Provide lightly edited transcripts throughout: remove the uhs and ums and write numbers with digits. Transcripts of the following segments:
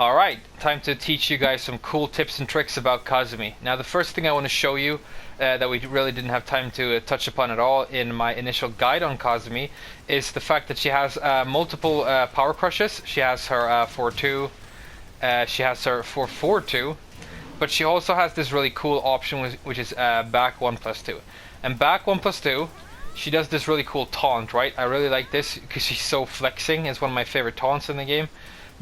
Alright, time to teach you guys some cool tips and tricks about Kazumi. Now the first thing I want to show you that we really didn't have time to touch upon at all in my initial guide on Kazumi is the fact that she has multiple power crushes. She has her 4-2, she has her 4-4-2, but she also has this really cool option which is back 1+2. And back 1+2, she does this really cool taunt, right? I really like this because she's so flexing. It's one of my favorite taunts in the game.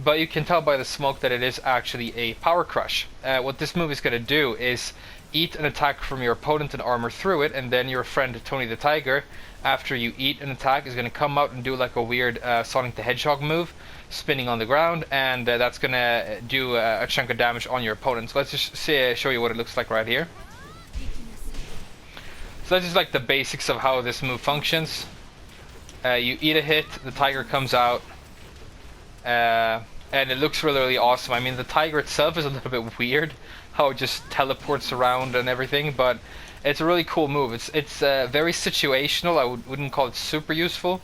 But you can tell by the smoke that it is actually a power crush. What this move is going to do is eat an attack from your opponent and armor through it, and then your friend Tony the Tiger, after you eat an attack, is going to come out and do like a weird Sonic the Hedgehog move, spinning on the ground, and that's going to do a chunk of damage on your opponent. So let's just show you what it looks like right here. So that's just like the basics of how this move functions. You eat a hit, the tiger comes out, and it looks really, really awesome. I mean, the tiger itself is a little bit weird, how it just teleports around and everything, but it's a really cool move. It's very situational. I wouldn't call it super useful,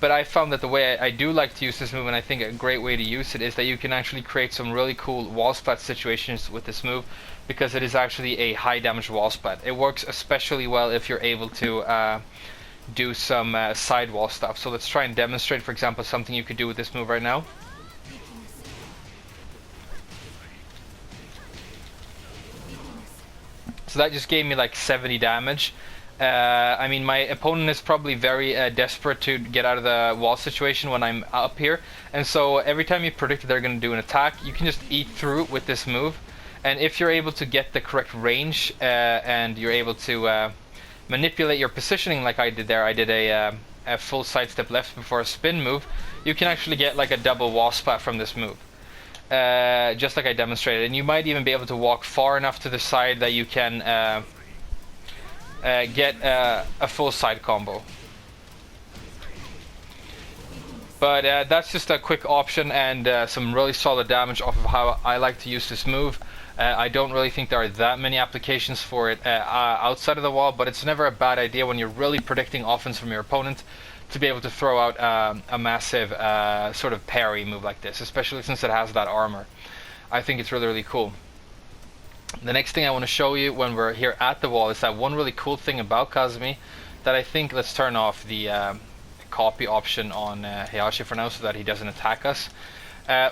but I found that the way I do like to use this move, and I think a great way to use it, is that you can actually create some really cool wall splat situations with this move, because it is actually a high damage wall splat. It works especially well if you're able to do some sidewall stuff. So let's try and demonstrate, for example, something you could do with this move right now. So that just gave me like 70 damage. I mean, my opponent is probably very desperate to get out of the wall situation when I'm up here. And so every time you predict that they're going to do an attack, you can just eat through it with this move. And if you're able to get the correct range and you're able to manipulate your positioning like I did there, I did a full sidestep left before a spin move, you can actually get like a double wall splat from this move. Just like I demonstrated, and you might even be able to walk far enough to the side that you can get a full side combo. But that's just a quick option and some really solid damage off of how I like to use this move. I don't really think there are that many applications for it outside of the wall, but it's never a bad idea when you're really predicting offense from your opponent to be able to throw out a massive sort of parry move like this, especially since it has that armor. I think it's really, really cool. The next thing I want to show you when we're here at the wall is that one really cool thing about Kazumi that I think, let's turn off the copy option on Heihachi for now so that he doesn't attack us.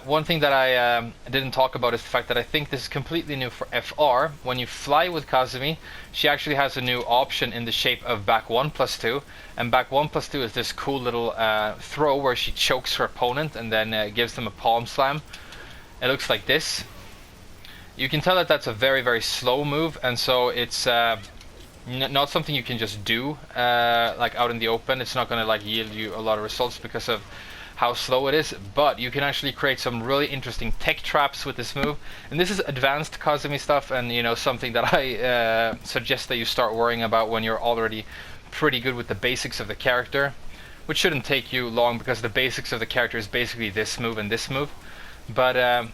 One thing that I didn't talk about is the fact that I think this is completely new for FR. When you fly with Kazumi, she actually has a new option in the shape of back 1+2, and back 1+2 is this cool little throw where she chokes her opponent and then gives them a palm slam. It looks like this. You can tell that that's a very, very slow move, and so it's not something you can just do like out in the open. It's not going to like yield you a lot of results because of how slow it is, but you can actually create some really interesting tech traps with this move. And this is advanced Kazumi stuff, and you know, something that I suggest that you start worrying about when you're already pretty good with the basics of the character, which shouldn't take you long because the basics of the character is basically this move and this move. But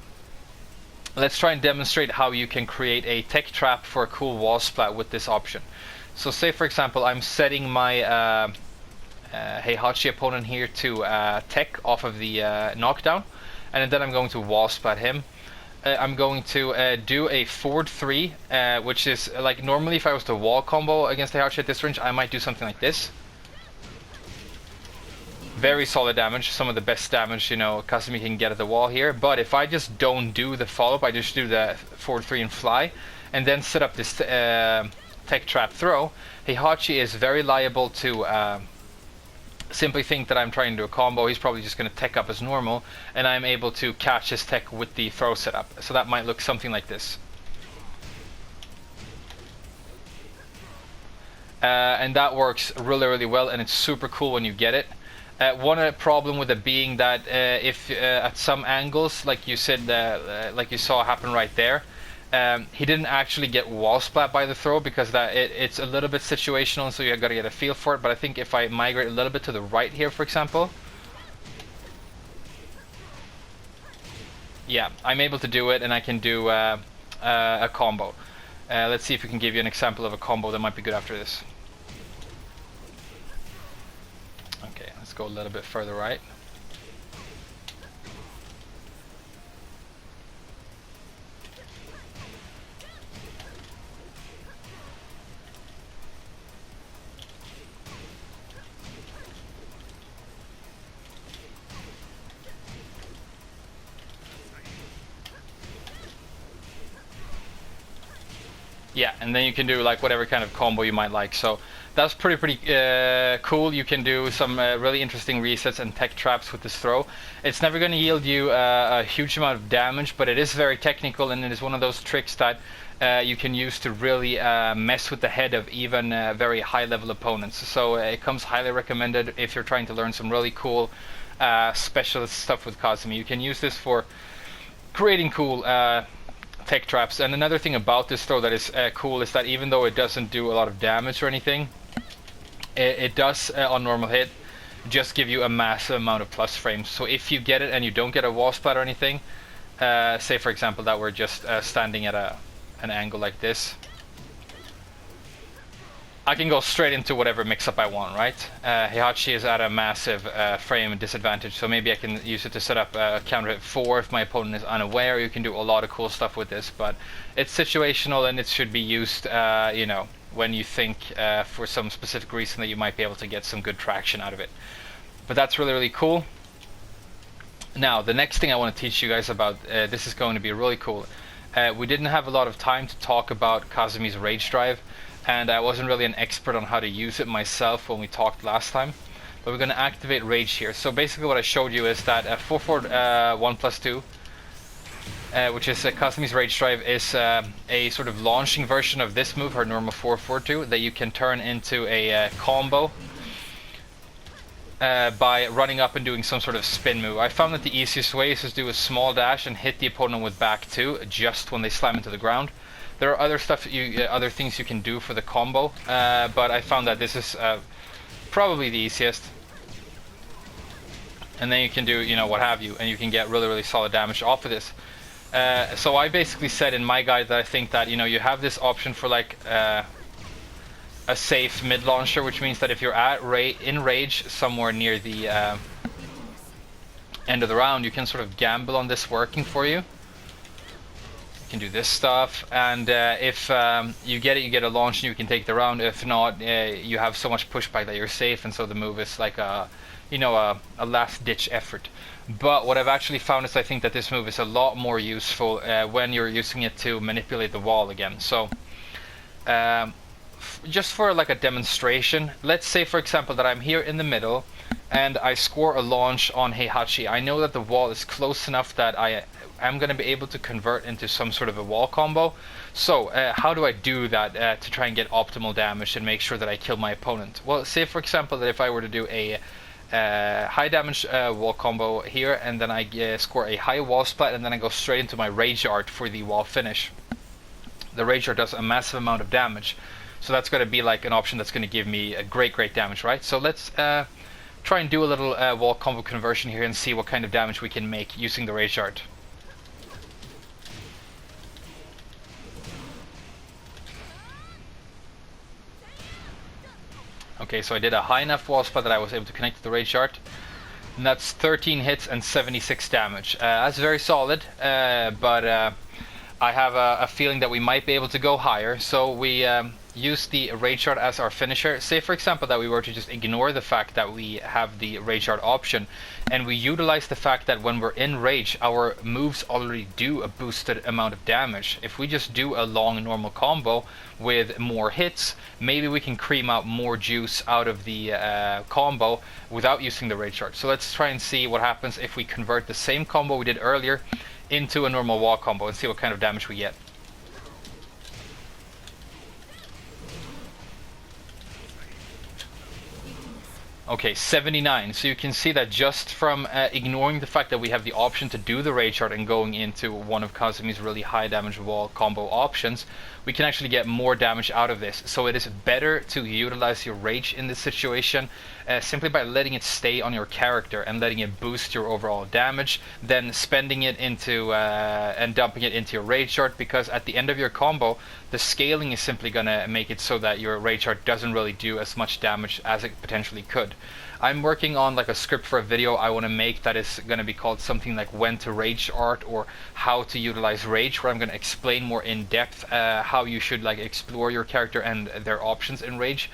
let's try and demonstrate how you can create a tech trap for a cool wall splat with this option. So say for example I'm setting my Heihachi opponent here to tech off of the knockdown, and then I'm going to wall splat him. I'm going to do a forward 3, which is like normally if I was to wall combo against Heihachi at this range, I might do something like this. Very solid damage, some of the best damage, you know, Kazumi can get at the wall here. But if I just don't do the follow-up, I just do the forward 3 and fly, and then set up this tech trap throw, Heihachi is very liable to simply think that I'm trying to do a combo. He's probably just going to tech up as normal, and I'm able to catch his tech with the throw setup. So that might look something like this. And that works really, really well, and it's super cool when you get it. One problem with it being that if at some angles, like you said, like you saw happen right there, he didn't actually get wall splat by the throw because it's a little bit situational, so you got to get a feel for it. But I think if I migrate a little bit to the right here, for example, yeah, I'm able to do it, and I can do a combo. Let's see if we can give you an example of a combo that might be good after this. Okay, let's go a little bit further right. Yeah, and then you can do like whatever kind of combo you might like. So that's pretty cool. You can do some really interesting resets and tech traps with this throw. It's never going to yield you a huge amount of damage, but it is very technical, and it is one of those tricks that you can use to really mess with the head of even very high level opponents. So it comes highly recommended if you're trying to learn some really cool specialist stuff with Kazumi. You can use this for creating cool tech traps. And another thing about this throw that is cool is that even though it doesn't do a lot of damage or anything, it does on normal hit just give you a massive amount of plus frames. So if you get it and you don't get a wall splat or anything, say for example that we're just standing at an angle like this, I can go straight into whatever mix-up I want, right? Heihachi is at a massive frame disadvantage, so maybe I can use it to set up a counter hit 4 if my opponent is unaware. You can do a lot of cool stuff with this, but it's situational and it should be used, you know, when you think for some specific reason that you might be able to get some good traction out of it. But that's really cool. Now, the next thing I want to teach you guys about, this is going to be really cool. We didn't have a lot of time to talk about Kazumi's Rage Drive, and I wasn't really an expert on how to use it myself when we talked last time. But we're going to activate Rage here. So basically what I showed you is that 4-4-1+2, which is Kazumi's Rage Drive, is a sort of launching version of this move, her normal 4-4-2, that you can turn into a combo by running up and doing some sort of spin move. I found that the easiest way is to do a small dash and hit the opponent with back 2 just when they slam into the ground. There are other other things you can do for the combo, but I found that this is probably the easiest. And then you can do, you know, what have you, and you can get really solid damage off of this. So I basically said in my guide that I think that, you know, you have this option for like a safe mid launcher, which means that if you're in rage somewhere near the end of the round, you can sort of gamble on this working for you. Can do this stuff, and if you get it, you get a launch and you can take the round. If not, you have so much pushback that you're safe, and so the move is like a, you know, a last ditch effort. But what I've actually found is I think that this move is a lot more useful when you're using it to manipulate the wall again. So just for like a demonstration, let's say for example that I'm here in the middle and I score a launch on Heihachi. I know that the wall is close enough that I'm going to be able to convert into some sort of a wall combo. So how do I do that to try and get optimal damage and make sure that I kill my opponent? Well, say for example that if I were to do a high damage wall combo here, and then I score a high wall splat, and then I go straight into my Rage Art for the wall finish. The Rage Art does a massive amount of damage, so that's going to be like an option that's going to give me a great damage, right? So let's try and do a little wall combo conversion here and see what kind of damage we can make using the Rage Art. Okay, so I did a high enough wall spot that I was able to connect to the Rage Art, and that's 13 hits and 76 damage. That's very solid, but I have a feeling that we might be able to go higher, so we use the Rage Art as our finisher. Say for example that we were to just ignore the fact that we have the Rage Art option, and we utilize the fact that when we're in rage our moves already do a boosted amount of damage. If we just do a long normal combo with more hits, maybe we can cream out more juice out of the combo without using the Rage Art. So let's try and see what happens if we convert the same combo we did earlier into a normal wall combo and see what kind of damage we get. Okay, 79. So you can see that just from ignoring the fact that we have the option to do the Rage Art and going into one of Kazumi's really high damage wall combo options, we can actually get more damage out of this. So it is better to utilize your Rage in this situation simply by letting it stay on your character and letting it boost your overall damage than spending it into and dumping it into your Rage Art, because at the end of your combo the scaling is simply gonna make it so that your Rage Art doesn't really do as much damage as it potentially could. I'm working on like a script for a video I want to make that is going to be called something like when to Rage Art or how to utilize Rage, where I'm going to explain more in depth how you should like explore your character and their options in Rage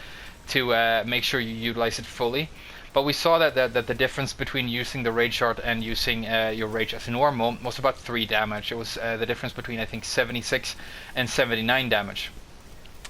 to make sure you utilize it fully. But we saw that the difference between using the Rage Art and using your Rage as normal was about 3 damage. It was the difference between I think 76 and 79 damage.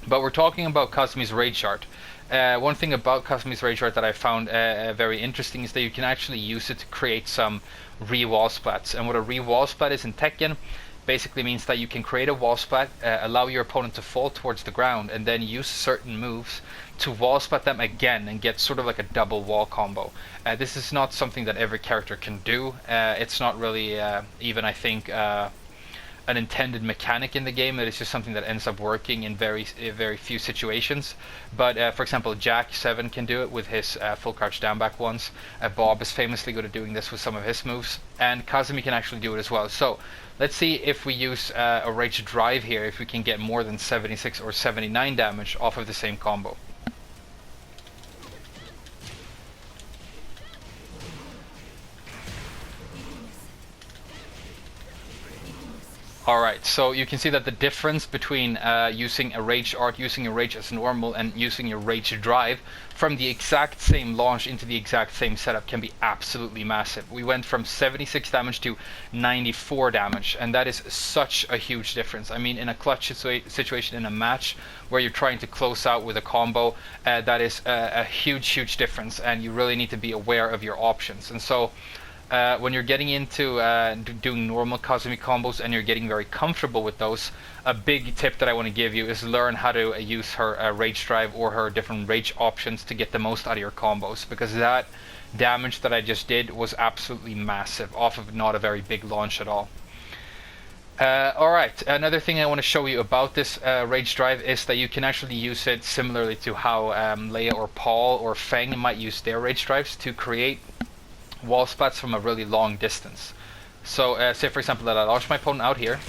But we're talking about Kazumi's Rage Art. One thing about Kazumi's Rage Art that I found very interesting is that you can actually use it to create some re-wall splats. And what a re-wall splat is in Tekken basically means that you can create a wall splat, allow your opponent to fall towards the ground, and then use certain moves to wall splat them again and get sort of like a double wall combo. This is not something that every character can do. It's not really even, I think, an intended mechanic in the game. It is just something that ends up working in very few situations. But for example, Jack 7 can do it with his full crouch down back ones. Bob is famously good at doing this with some of his moves, and Kazumi can actually do it as well. So let's see if we use a Rage Drive here, if we can get more than 76 or 79 damage off of the same combo. Alright, so you can see that the difference between using a Rage Art, using a Rage as normal, and using a Rage Drive from the exact same launch into the exact same setup can be absolutely massive. We went from 76 damage to 94 damage, and that is such a huge difference. I mean, in a clutch situation in a match where you're trying to close out with a combo, that is a huge difference, and you really need to be aware of your options. And so when you're getting into doing normal Kazumi combos and you're getting very comfortable with those, a big tip that I want to give you is learn how to use her Rage Drive or her different Rage options to get the most out of your combos, because that damage that I just did was absolutely massive off of not a very big launch at all. Alright, another thing I want to show you about this Rage Drive is that you can actually use it similarly to how Leia or Paul or Feng might use their Rage Drives to create wall splats from a really long distance. So say for example that I launch my opponent out here.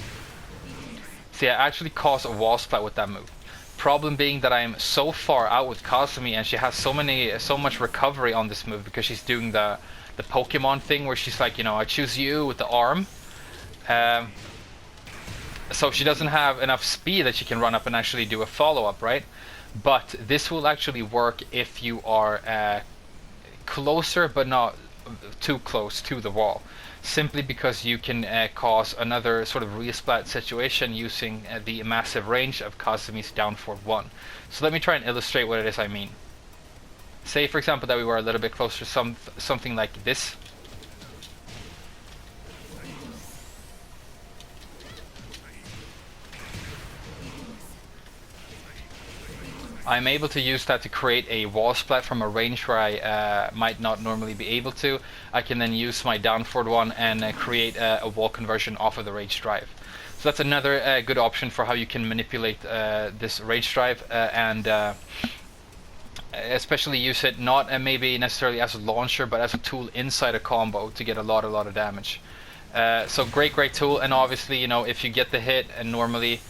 See, I actually cause a wall splat with that move. Problem being that I'm so far out with Kazumi, and she has so much recovery on this move because she's doing the Pokemon thing where she's like, you know, I choose you with the arm. So she doesn't have enough speed that she can run up and actually do a follow-up, right? But this will actually work if you are closer but not too close to the wall, simply because you can cause another sort of resplat situation using the massive range of Kazumi's down forward 1. So let me try and illustrate what it is I mean. Say for example that we were a little bit closer to something like this. I'm able to use that to create a wall splat from a range where I might not normally be able to. I can then use my down forward 1 and create a wall conversion off of the Rage Drive. So that's another good option for how you can manipulate this Rage Drive and especially use it not maybe necessarily as a launcher, but as a tool inside a combo to get a lot of damage. So great tool, and obviously, you know, if you get the hit, and normally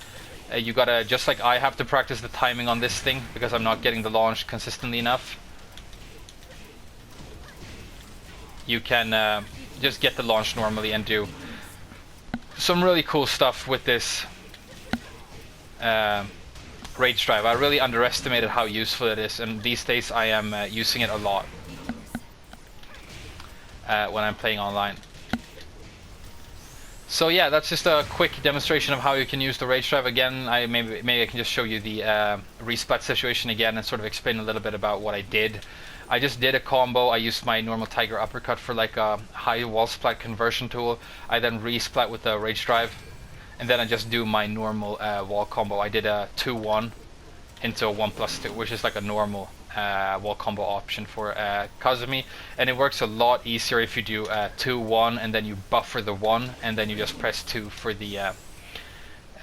you gotta, just like I have to practice the timing on this thing because I'm not getting the launch consistently enough. You can just get the launch normally and do some really cool stuff with this Rage Drive. I really underestimated how useful it is, and these days I am using it a lot when I'm playing online. So yeah, that's just a quick demonstration of how you can use the Rage Drive. Again, maybe I can just show you the resplat situation again and sort of explain a little bit about what I did. I just did a combo. I used my normal Tiger Uppercut for like a high wall splat conversion tool. I then resplat with the Rage Drive, and then I just do my normal wall combo. I did a 2-1 into a 1+2, which is like a normal wall combo option for Kazumi, and it works a lot easier if you do 2-1 and then you buffer the 1 and then you just press 2 for the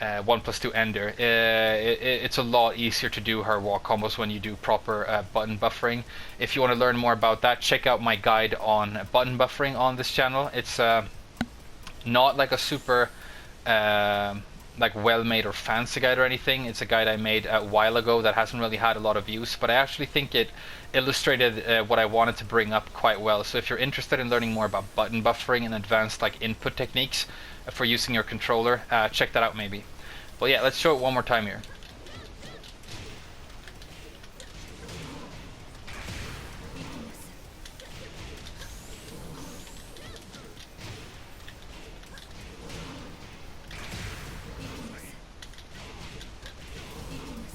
1+2 ender. It's a lot easier to do her wall combos when you do proper button buffering. If you want to learn more about that, check out my guide on button buffering on this channel. It's not like a super like well-made or fancy guide or anything. It's a guide I made a while ago that hasn't really had a lot of use, but I actually think it illustrated what I wanted to bring up quite well. So if you're interested in learning more about button buffering and advanced like input techniques for using your controller, check that out maybe. But yeah, let's show it one more time here.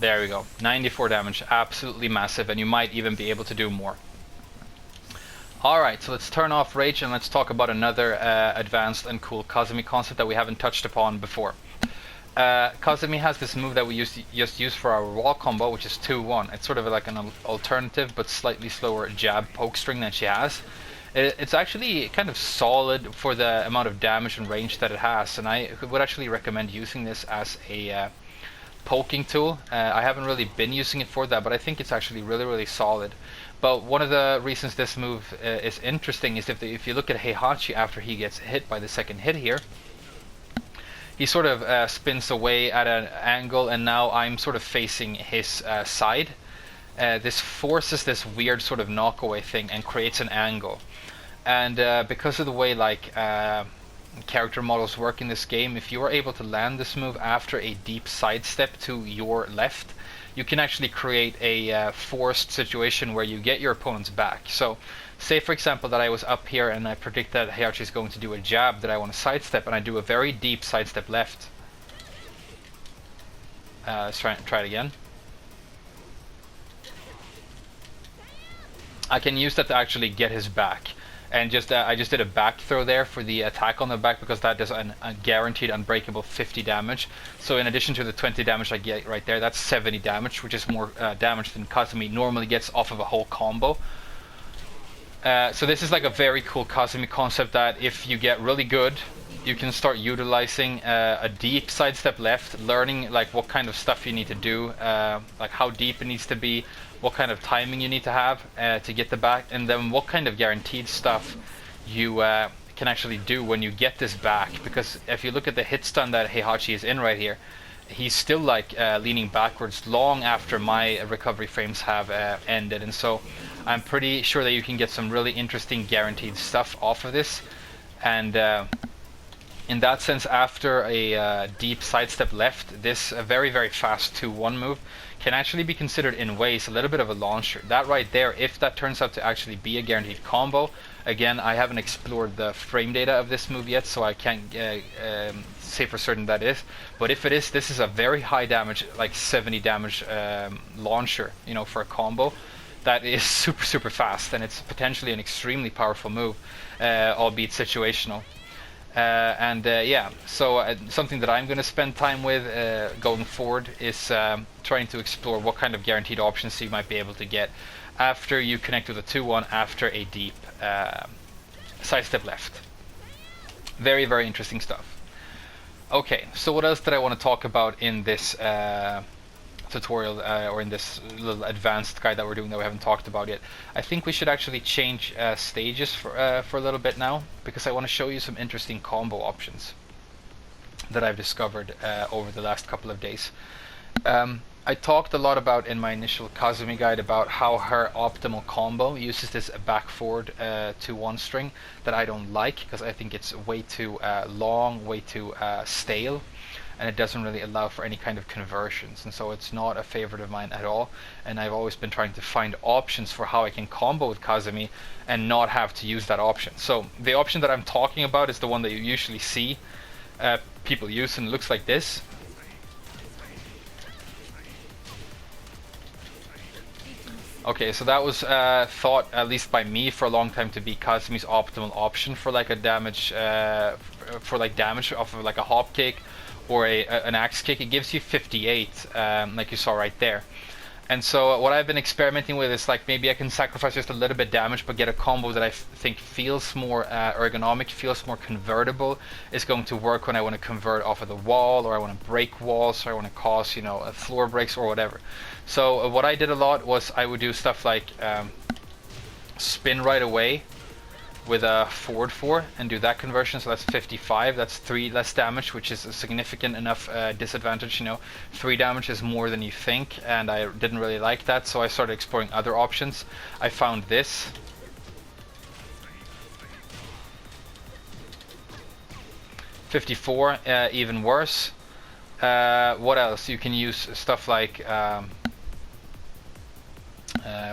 There we go. 94 damage. Absolutely massive, and you might even be able to do more. Alright, so let's turn off Rage and let's talk about another advanced and cool Kazumi concept that we haven't touched upon before. Kazumi has this move that we just use for our wall combo, which is 2-1. It's sort of like an alternative but slightly slower jab poke string than she has. It's actually kind of solid for the amount of damage and range that it has, and I would actually recommend using this as a poking tool. I haven't really been using it for that, but I think it's actually really solid. But one of the reasons this move is interesting is if you look at Heihachi after he gets hit by the second hit here, he sort of spins away at an angle, and now I'm sort of facing his side. This forces this weird sort of knockaway thing and creates an angle. And because of the way like character models work in this game, if you are able to land this move after a deep sidestep to your left, you can actually create a forced situation where you get your opponent's back. So say for example that I was up here and I predict that Heihachi is going to do a jab that I want to sidestep, and I do a very deep sidestep left. Let's try it again. I can use that to actually get his back. And I just did a back throw there for the attack on the back, because that does a guaranteed unbreakable 50 damage. So in addition to the 20 damage I get right there, that's 70 damage, which is more damage than Kazumi normally gets off of a whole combo. So this is like a very cool Kazumi concept that if you get really good, you can start utilizing a deep sidestep left, learning like what kind of stuff you need to do, like how deep it needs to be, what kind of timing you need to have to get the back, and then what kind of guaranteed stuff you can actually do when you get this back. Because if you look at the hit stun that Heihachi is in right here, he's still like leaning backwards long after my recovery frames have ended, and so I'm pretty sure that you can get some really interesting guaranteed stuff off of this. And in that sense, after a deep sidestep left, this very fast 2-1 move can actually be considered in ways a little bit of a launcher. That right there, if that turns out to actually be a guaranteed combo, again, I haven't explored the frame data of this move yet, so I can't say for certain that is. But if it is, this is a very high damage, like 70 damage launcher, you know, for a combo. That is super fast, and it's potentially an extremely powerful move, albeit situational. Yeah, so something that I'm going to spend time with going forward is trying to explore what kind of guaranteed options you might be able to get after you connect with a 2-1 after a deep sidestep left. Very interesting stuff. Okay, so what else did I want to talk about in this tutorial or in this little advanced guide that we're doing that we haven't talked about yet? I think we should actually change stages for a little bit now, because I want to show you some interesting combo options that I've discovered over the last couple of days. I talked a lot about in my initial Kazumi guide about how her optimal combo uses this back forward 2-1 string that I don't like, because I think it's way too long, way too stale, and it doesn't really allow for any kind of conversions, and so it's not a favorite of mine at all. And I've always been trying to find options for how I can combo with Kazumi and not have to use that option. So the option that I'm talking about is the one that you usually see people use, and it looks like this. Okay, so that was thought, at least by me, for a long time to be Kazumi's optimal option for like a damage, for like damage off of like a hop kick or an axe kick. It gives you 58, like you saw right there. And so what I've been experimenting with is like maybe I can sacrifice just a little bit damage but get a combo that I think feels more ergonomic, feels more convertible, is going to work when I want to convert off of the wall, or I want to break walls, or I want to cause, you know, floor breaks or whatever. So what I did a lot was I would do stuff like spin right away with a forward 4 and do that conversion. So that's 55, that's 3 less damage, which is a significant enough disadvantage. You know, 3 damage is more than you think, and I didn't really like that, so I started exploring other options. I found this. $54, even worse. What else? You can use stuff like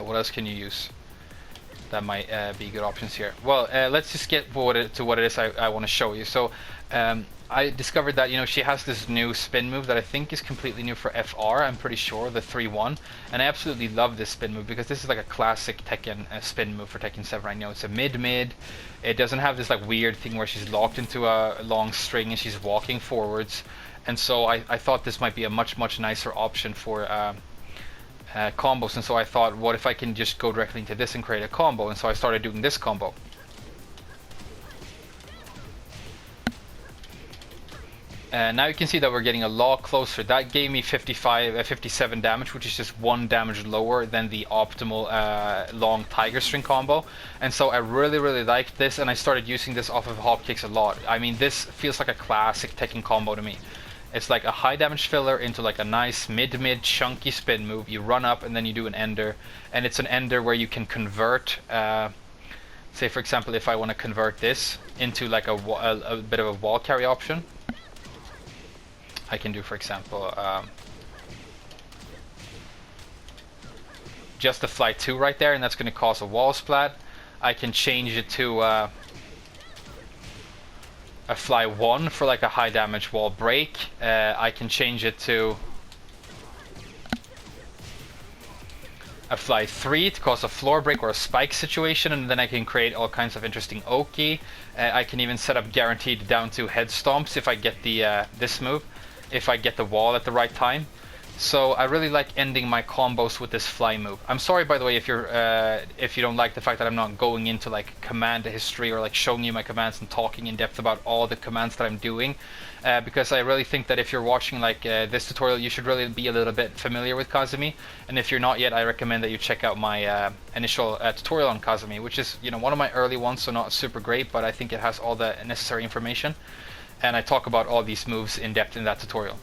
what else can you use that might be good options here? Well, let's just get to what it is I want to show you. So I discovered that, you know, she has this new spin move that I think is completely new for FR, I'm pretty sure, the 3-1. And I absolutely love this spin move because this is like a classic Tekken spin move for Tekken 7 right now. It's a mid-mid. It doesn't have this like weird thing where she's locked into a long string and she's walking forwards. And so I thought this might be a much nicer option for combos. And so I thought, what if I can just go directly into this and create a combo? And so I started doing this combo. Now you can see that we're getting a lot closer. That gave me 57 damage, which is just 1 damage lower than the optimal long tiger string combo. And so I really liked this, and I started using this off of hop kicks a lot. I mean, this feels like a classic Tekken combo to me. It's like a high damage filler into like a nice mid chunky spin move. You run up and then you do an ender, and it's an ender where you can convert. Say for example, if I want to convert this into like a bit of a wall carry option. I can do, for example, just a fly 2 right there, and that's going to cause a wall splat. I can change it to a fly 1 for like a high damage wall break. I can change it to a fly 3 to cause a floor break or a spike situation, and then I can create all kinds of interesting oki. I can even set up guaranteed down to head stomps if I get the this move. If I get the wall at the right time. So I really like ending my combos with this fly move. I'm sorry, by the way, if you don't like the fact that I'm not going into like command history or like showing you my commands and talking in depth about all the commands that I'm doing, because I really think that if you're watching like this tutorial, you should really be a little bit familiar with Kazumi. And if you're not yet, I recommend that you check out my initial tutorial on Kazumi, which is, you know, one of my early ones, so not super great, but I think it has all the necessary information. And I talk about all these moves in depth in that tutorial.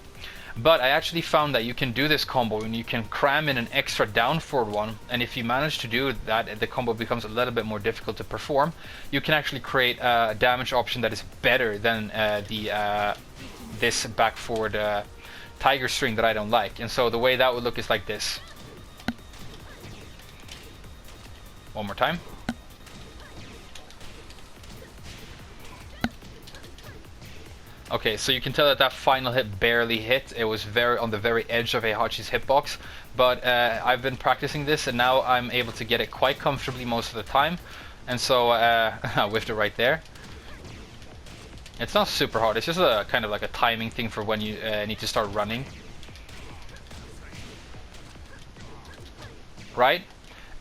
But I actually found that you can do this combo and you can cram in an extra down forward one, and if you manage to do that, the combo becomes a little bit more difficult to perform. You can actually create a damage option that is better than this back forward tiger string that I don't like. And so the way that would look is like this. One more time. Okay, so you can tell that that final hit barely hit. It was very on the very edge of Heihachi's hitbox, but I've been practicing this and now I'm able to get it quite comfortably most of the time. And so I whiffed it right there. It's not super hard, it's just a kind of like a timing thing for when you need to start running. Right?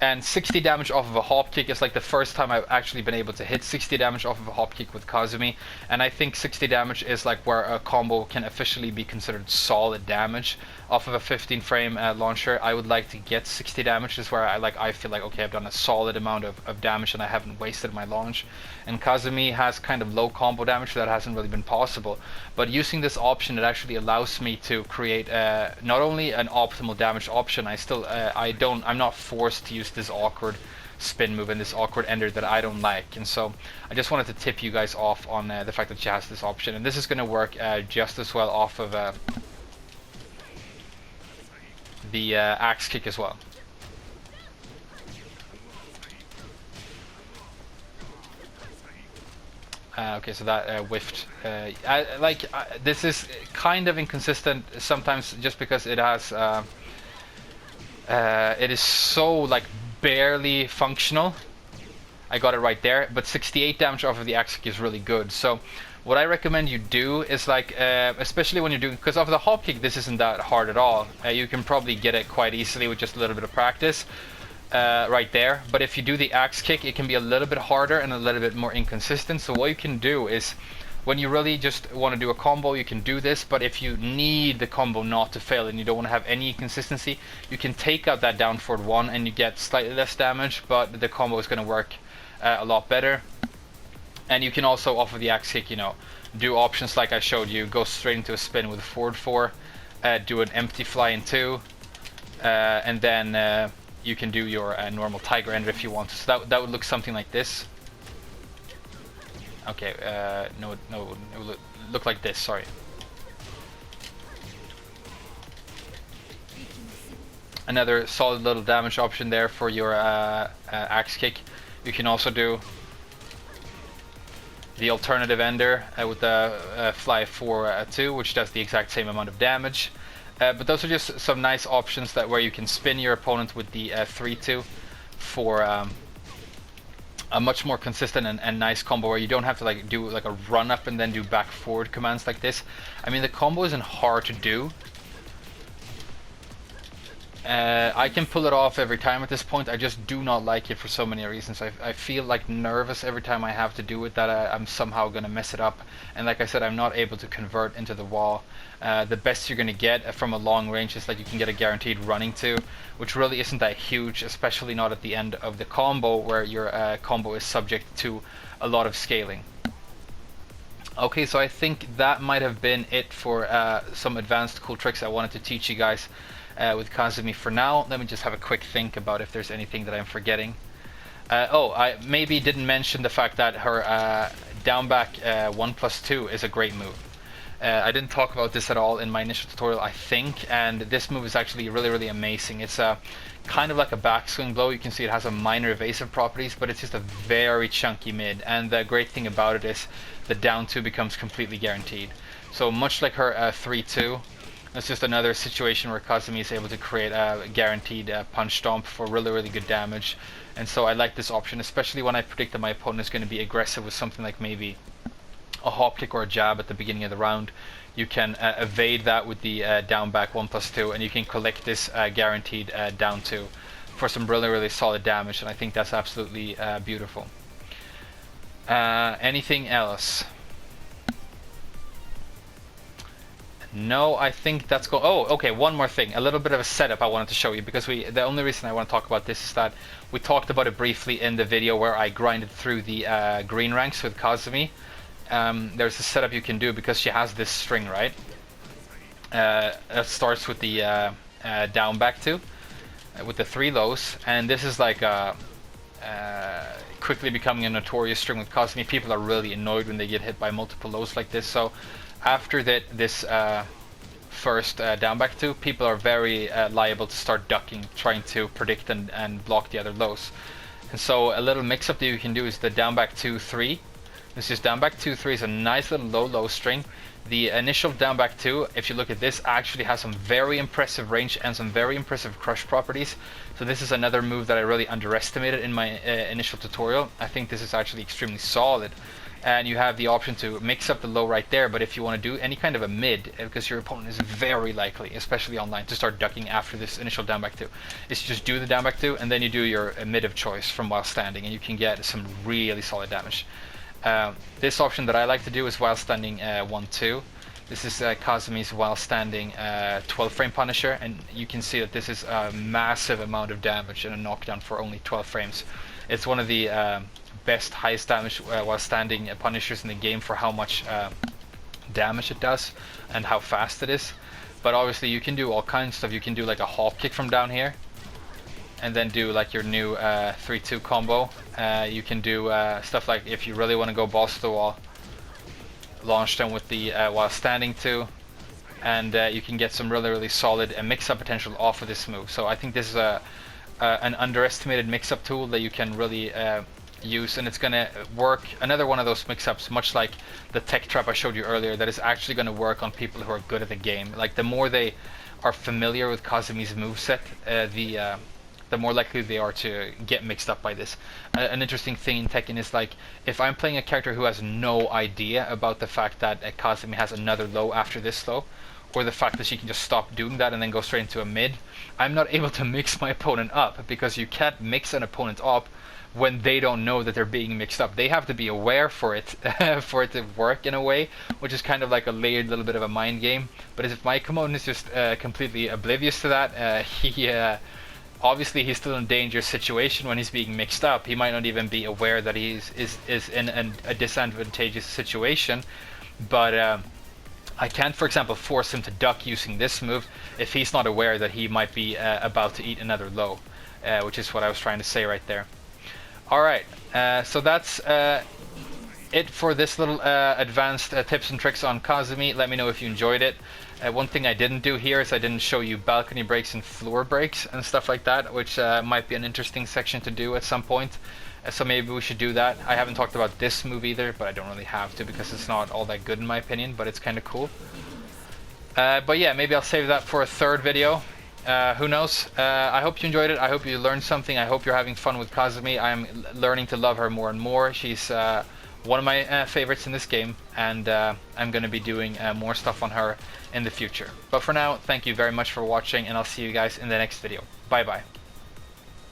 And 60 damage off of a hop kick is like the first time I've actually been able to hit 60 damage off of a hop kick with Kazumi. And I think 60 damage is like where a combo can officially be considered solid damage off of a 15 frame launcher. I would like to get 60 damage. Is where I feel like, okay, I've done a solid amount of damage and I haven't wasted my launch. And Kazumi has kind of low combo damage, so that hasn't really been possible. But using this option, it actually allows me to create not only an optimal damage option, I'm not forced to use this awkward spin move and this awkward ender that I don't like. And so I just wanted to tip you guys off on the fact that she has this option, and this is going to work just as well off of the axe kick as well. Okay, so that whiffed. This is kind of inconsistent sometimes, just because it has it is so like barely functional. I got it right there, but 68 damage off of the axe kick is really good. So what I recommend you do is like, especially when you're doing, because of the hop kick, this isn't that hard at all. You can probably get it quite easily with just a little bit of practice. Right there, but if you do the axe kick, it can be a little bit harder and a little bit more inconsistent. So what you can do is, when you really just want to do a combo, you can do this, but if you need the combo not to fail and you don't want to have any consistency, you can take out that down forward one and you get slightly less damage, but the combo is going to work a lot better. And you can also, off of the axe kick, you know, do options like I showed you, go straight into a spin with a forward 4, do an empty fly in 2, and then you can do your normal tiger ender if you want. So that would look something like this. Okay, no, it would look like this, sorry. Another solid little damage option there for your axe kick. You can also do the alternative ender with the fly 4-2, which does the exact same amount of damage. But those are just some nice options that where you can spin your opponent with the 3-2 for a much more consistent and nice combo where you don't have to like do like a run up and then do back forward commands like this. I mean, the combo isn't hard to do. I can pull it off every time at this point. I just do not like it for so many reasons. I feel like nervous every time I have to do it, that I'm somehow going to mess it up. And like I said, I'm not able to convert into the wall. The best you're going to get from a long range is like you can get a guaranteed running to, which really isn't that huge, especially not at the end of the combo where your combo is subject to a lot of scaling. Okay, so I think that might have been it for some advanced cool tricks I wanted to teach you guys with Kazumi for now. Let me just have a quick think about if there's anything that I'm forgetting. I maybe didn't mention the fact that her down back 1+2 is a great move. I didn't talk about this at all in my initial tutorial, I think, and this move is actually really amazing. It's kind of like a backswing blow. You can see it has a minor evasive properties, but it's just a very chunky mid, and the great thing about it is the down 2 becomes completely guaranteed. So much like her 3-2, it's just another situation where Kazumi is able to create a guaranteed punch stomp for really good damage. And so I like this option, especially when I predict that my opponent is going to be aggressive with something like maybe a hop kick or a jab at the beginning of the round. You can evade that with the down back 1+2, and you can collect this guaranteed down 2 for some really solid damage, and I think that's absolutely beautiful. Anything else? No, I think that's go. Oh, okay. One more thing, a little bit of a setup I wanted to show you, because the only reason I want to talk about this is that we talked about it briefly in the video where I grinded through the green ranks with Kazumi. There's a setup you can do because she has this string, right? It starts with the down back 2 with the 3 lows, and this is like quickly becoming a notorious string with Kazumi. People are really annoyed when they get hit by multiple lows like this. So after this first down back 2, people are very liable to start ducking, trying to predict and block the other lows. And so a little mix up that you can do is the down back 2-3. This is down back 2-3 is a nice little low string. The initial down back 2, if you look at this, actually has some very impressive range and some very impressive crush properties. So this is another move that I really underestimated in my initial tutorial. I think this is actually extremely solid. And you have the option to mix up the low right there, but if you want to do any kind of a mid, because your opponent is very likely, especially online, to start ducking after this initial down back 2, is to just do the down back 2 and then you do your mid of choice from while standing, and you can get some really solid damage. This option that I like to do is while standing 1-2. This is Kazumi's while standing 12 frame Punisher, and you can see that this is a massive amount of damage and a knockdown for only 12 frames. It's one of the best highest damage while standing Punishers in the game for how much damage it does and how fast it is. But obviously you can do all kinds of stuff. You can do like a hop kick from down here and then do like your new 3-2 combo. You can do stuff like, if you really want to go balls to the wall, launch them with the while standing 2, and you can get some really solid mix-up potential off of this move. So I think this is an underestimated mix-up tool that you can really use, and it's gonna work. Another one of those mix-ups, much like the tech trap I showed you earlier, that is actually gonna work on people who are good at the game. Like the more they are familiar with Kazumi's moveset, the more likely they are to get mixed up by this. An interesting thing in Tekken is like, if I'm playing a character who has no idea about the fact that Kazumi has another low after this low, or the fact that she can just stop doing that and then go straight into a mid, I'm not able to mix my opponent up, because you can't mix an opponent up when they don't know that they're being mixed up. They have to be aware for it for it to work in a way, which is kind of like a layered little bit of a mind game. But if my opponent is just completely oblivious to that, obviously he's still in a dangerous situation when he's being mixed up. He might not even be aware that he's in a disadvantageous situation, but I can't, for example, force him to duck using this move if he's not aware that he might be about to eat another low, which is what I was trying to say right there. Alright, so that's it for this little advanced tips and tricks on Kazumi. Let me know if you enjoyed it. One thing I didn't do here is I didn't show you balcony breaks and floor breaks and stuff like that, which might be an interesting section to do at some point. So maybe we should do that. I haven't talked about this move either, but I don't really have to because it's not all that good in my opinion, but it's kind of cool. But yeah, maybe I'll save that for a third video. Who knows? I hope you enjoyed it. I hope you learned something. I hope you're having fun with Kazumi. I'm learning to love her more and more. She's one of my favorites in this game, and I'm going to be doing more stuff on her in the future. But for now, thank you very much for watching, and I'll see you guys in the next video. Bye bye.